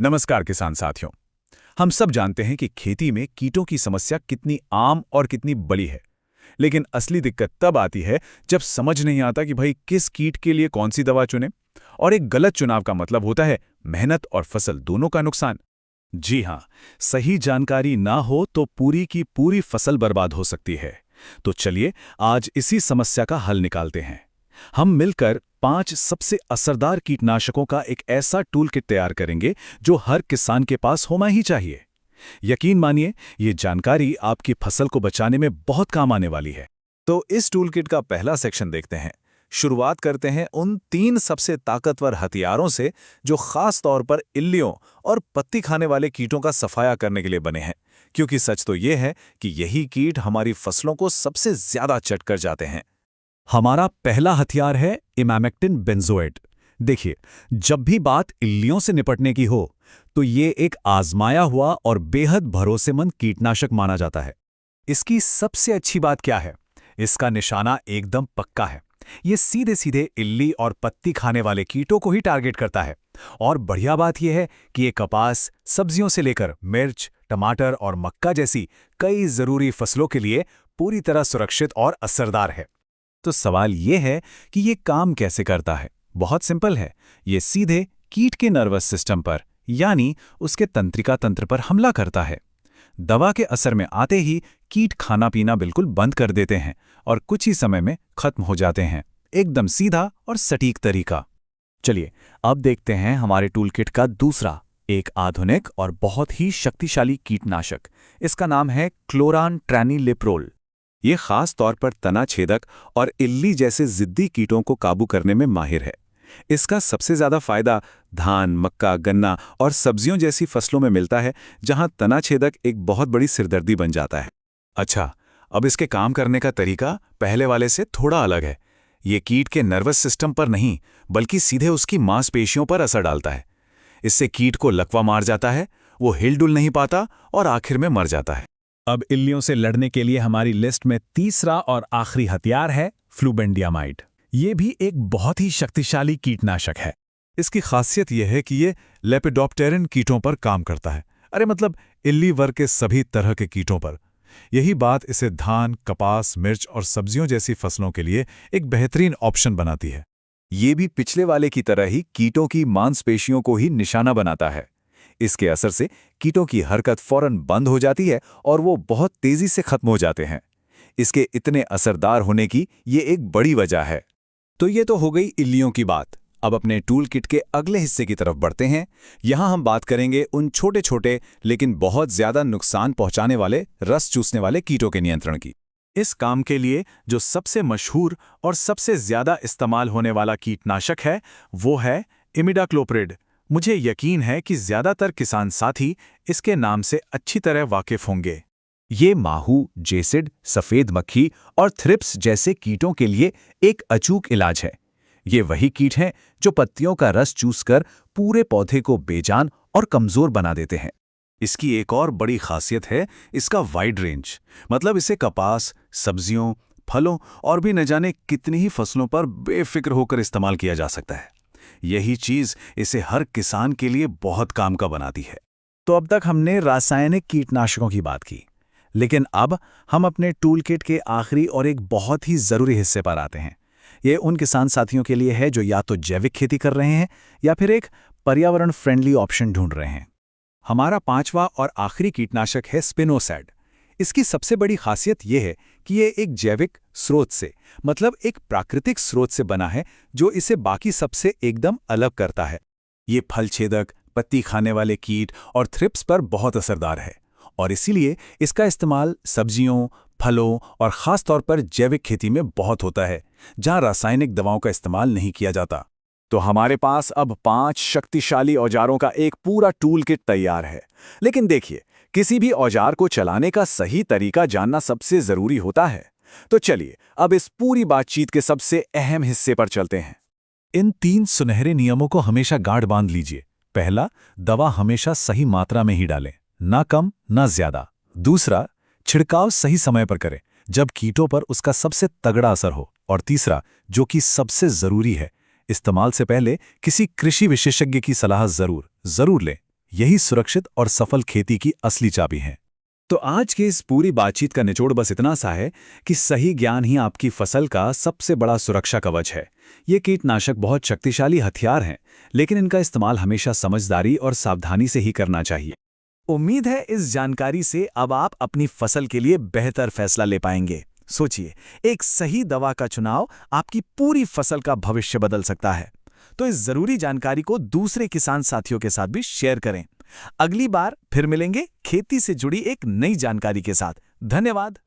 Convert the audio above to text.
नमस्कार किसान साथियों। हम सब जानते हैं कि खेती में कीटों की समस्या कितनी आम और कितनी बड़ी है। लेकिन असली दिक्कत तब आती है जब समझ नहीं आता कि भाई किस कीट के लिए कौन सी दवा चुनें। और एक गलत चुनाव का मतलब होता है मेहनत और फसल दोनों का नुकसान। जी हाँ, सही जानकारी ना हो तो पूरी की पूरी फसल बर्बाद हो सकती है। तो चलिए आज इसी समस्या का हल निकालते हैं। हम मिलकर 5 सबसे असरदार कीटनाशकों का एक ऐसा टूल किट तैयार करेंगे जो हर किसान के पास होना ही चाहिए। यकीन मानिए, ये जानकारी आपकी फसल को बचाने में बहुत काम आने वाली है। तो इस टूल किट का पहला सेक्शन देखते हैं। शुरुआत करते हैं उन 3 सबसे ताकतवर हथियारों से जो खास तौर पर इल्लियों और पत्ती खाने वाले कीटों का सफाया करने के लिए बने हैं। क्योंकि सच तो ये है कि यही कीट हमारी फसलों को सबसे ज्यादा चट कर जाते हैं। हमारा पहला हथियार है इमैमेक्टिन बेंजोएट। देखिए, जब भी बात इल्लियों से निपटने की हो तो ये एक आजमाया हुआ और बेहद भरोसेमंद कीटनाशक माना जाता है। इसकी सबसे अच्छी बात क्या है? इसका निशाना एकदम पक्का है। ये सीधे सीधे इल्ली और पत्ती खाने वाले कीटों को ही टारगेट करता है। और बढ़िया बात यह है कि ये कपास, सब्जियों से लेकर मिर्च, टमाटर और मक्का जैसी कई जरूरी फसलों के लिए पूरी तरह सुरक्षित और असरदार है। तो सवाल ये है कि ये काम कैसे करता है? बहुत सिंपल है। ये सीधे कीट के नर्वस सिस्टम पर यानी उसके तंत्रिका तंत्र पर हमला करता है। दवा के असर में आते ही कीट खाना पीना बिल्कुल बंद कर देते हैं और कुछ ही समय में खत्म हो जाते हैं। एकदम सीधा और सटीक तरीका। चलिए अब देखते हैं हमारे टूलकिट का दूसरा, एक आधुनिक और बहुत ही शक्तिशाली कीटनाशक। इसका नाम है क्लोरान-ट्रानिलिप्रोल। ये खास तौर पर तना छेदक और इल्ली जैसे जिद्दी कीटों को काबू करने में माहिर है। इसका सबसे ज्यादा फायदा धान, मक्का, गन्ना और सब्जियों जैसी फसलों में मिलता है, जहां तना छेदक एक बहुत बड़ी सिरदर्दी बन जाता है। अच्छा, अब इसके काम करने का तरीका पहले वाले से थोड़ा अलग है। ये कीट के नर्वस सिस्टम पर नहीं, बल्कि सीधे उसकी मांसपेशियों पर असर डालता है। इससे कीट को लकवा मार जाता है, वो हिलडुल नहीं पाता और आखिर में मर जाता है। अब इल्लियों से लड़ने के लिए हमारी लिस्ट में तीसरा और आखिरी हथियार है फ्लूबेंडियामाइड। ये भी एक बहुत ही शक्तिशाली कीटनाशक है। इसकी खासियत यह है कि ये लेपिडोप्टेरन कीटों पर काम करता है। अरे मतलब इल्ली वर्ग के सभी तरह के कीटों पर। यही बात इसे धान, कपास, मिर्च और सब्जियों जैसी फसलों के लिए एक बेहतरीन ऑप्शन बनाती है। ये भी पिछले वाले की तरह ही कीटों की मांसपेशियों को ही निशाना बनाता है। इसके असर से कीटों की हरकत फौरन बंद हो जाती है और वो बहुत तेजी से खत्म हो जाते हैं। इसके इतने असरदार होने की ये एक बड़ी वजह है। तो ये तो हो गई इल्लियों की बात। अब अपने टूल किट के अगले हिस्से की तरफ बढ़ते हैं। यहाँ हम बात करेंगे उन छोटे छोटे लेकिन बहुत ज्यादा नुकसान पहुंचाने वाले, रस चूसने वाले कीटों के नियंत्रण की। इस काम के लिए जो सबसे मशहूर और सबसे ज्यादा इस्तेमाल होने वाला कीटनाशक है वो है इमिडाक्लोप्रिड। मुझे यकीन है कि ज्यादातर किसान साथी इसके नाम से अच्छी तरह वाकिफ होंगे। ये माहू, जेसिड, सफेद मक्खी और थ्रिप्स जैसे कीटों के लिए एक अचूक इलाज है। ये वही कीट हैं जो पत्तियों का रस चूसकर पूरे पौधे को बेजान और कमजोर बना देते हैं। इसकी एक और बड़ी खासियत है इसका वाइड रेंज। मतलब इसे कपास, सब्जियों, फलों और भी न जाने कितनी ही फसलों पर बेफिक्र होकर इस्तेमाल किया जा सकता है। यही चीज इसे हर किसान के लिए बहुत काम का बनाती है। तो अब तक हमने रासायनिक कीटनाशकों की बात की, लेकिन अब हम अपने टूलकिट के आखिरी और एक बहुत ही जरूरी हिस्से पर आते हैं। ये उन किसान साथियों के लिए है जो या तो जैविक खेती कर रहे हैं या फिर एक पर्यावरण फ्रेंडली ऑप्शन ढूंढ रहे हैं। हमारा पांचवा और आखिरी कीटनाशक है स्पिनोसैड। इसकी सबसे बड़ी खासियत यह है कि ये एक जैविक स्रोत से, मतलब एक प्राकृतिक स्रोत से बना है जो इसे बाकी सबसे एकदम अलग करता है। ये फल छेदक, पत्ती खाने वाले कीट और थ्रिप्स पर बहुत असरदार है और इसीलिए इसका इस्तेमाल सब्जियों, फलों और खास तौर पर जैविक खेती में बहुत होता है, जहां रासायनिक दवाओं का इस्तेमाल नहीं किया जाता। तो हमारे पास अब 5 शक्तिशाली औजारों का एक पूरा टूल किट तैयार है। लेकिन देखिए, किसी भी औजार को चलाने का सही तरीका जानना सबसे जरूरी होता है। तो चलिए अब इस पूरी बातचीत के सबसे अहम हिस्से पर चलते हैं। इन 3 सुनहरे नियमों को हमेशा गांठ बांध लीजिए। पहला, दवा हमेशा सही मात्रा में ही डालें, ना कम ना ज्यादा। दूसरा, छिड़काव सही समय पर करें, जब कीटों पर उसका सबसे तगड़ा असर हो। और तीसरा, जो कि सबसे जरूरी है, इस्तेमाल से पहले किसी कृषि विशेषज्ञ की सलाह जरूर लें। यही सुरक्षित और सफल खेती की असली चाबी है। तो आज के इस पूरी बातचीत का निचोड़ बस इतना सा है कि सही ज्ञान ही आपकी फसल का सबसे बड़ा सुरक्षा कवच है। ये कीटनाशक बहुत शक्तिशाली हथियार हैं, लेकिन इनका इस्तेमाल हमेशा समझदारी और सावधानी से ही करना चाहिए। उम्मीद है इस जानकारी से अब आप अपनी फसल के लिए बेहतर फैसला ले पाएंगे। सोचिए, एक सही दवा का चुनाव आपकी पूरी फसल का भविष्य बदल सकता है। तो इस जरूरी जानकारी को दूसरे किसान साथियों के साथ भी शेयर करें। अगली बार फिर मिलेंगे खेती से जुड़ी एक नई जानकारी के साथ। धन्यवाद।